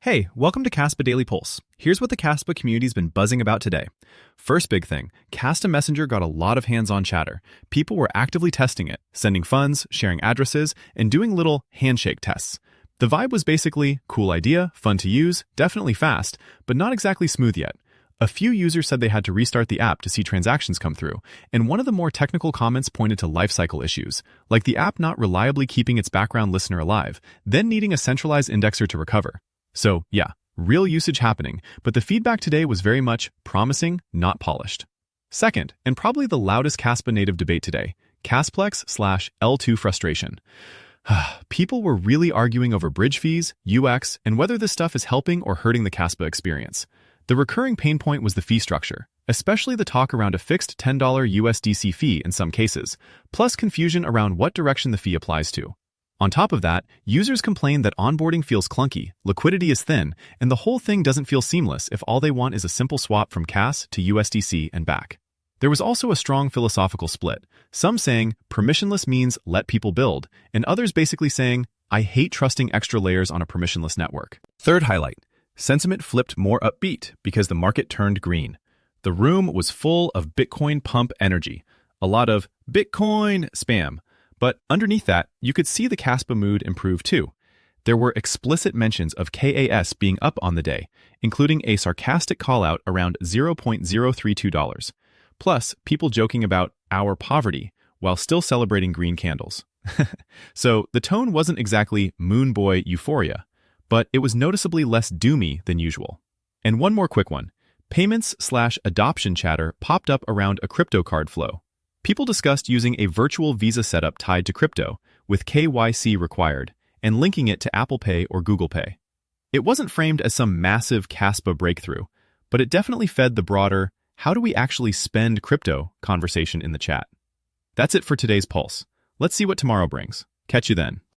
Hey, welcome to Kaspa Daily Pulse. Here's what the Kaspa community's been buzzing about today. First big thing, Kasta Messenger got a lot of hands-on chatter. People were actively testing it, sending funds, sharing addresses, and doing little handshake tests. The vibe was basically, cool idea, fun to use, definitely fast, but not exactly smooth yet. A few users said they had to restart the app to see transactions come through, and one of the more technical comments pointed to lifecycle issues, like the app not reliably keeping its background listener alive, then needing a centralized indexer to recover. So, yeah, real usage happening, but the feedback today was very much promising, not polished. Second, and probably the loudest Kaspa native debate today, Kasplex/L2 frustration. People were really arguing over bridge fees, UX, and whether this stuff is helping or hurting the Kaspa experience. The recurring pain point was the fee structure, especially the talk around a fixed $10 USDC fee in some cases, plus confusion around what direction the fee applies to. On top of that, users complained that onboarding feels clunky, liquidity is thin, and the whole thing doesn't feel seamless if all they want is a simple swap from Kas to USDC and back. There was also a strong philosophical split, some saying permissionless means let people build, and others basically saying, I hate trusting extra layers on a permissionless network. Third highlight, sentiment flipped more upbeat because the market turned green. The room was full of Bitcoin pump energy, a lot of Bitcoin spam. But underneath that, you could see the Kaspa mood improve too. There were explicit mentions of KAS being up on the day, including a sarcastic call-out around $0.032. Plus, people joking about our poverty while still celebrating green candles. So the tone wasn't exactly moon boy euphoria, but it was noticeably less doomy than usual. And one more quick one. Payments/adoption chatter popped up around a crypto card flow. People discussed using a virtual Visa setup tied to crypto, with KYC required, and linking it to Apple Pay or Google Pay. It wasn't framed as some massive Kaspa breakthrough, but it definitely fed the broader, how do we actually spend crypto conversation in the chat. That's it for today's Pulse. Let's see what tomorrow brings. Catch you then.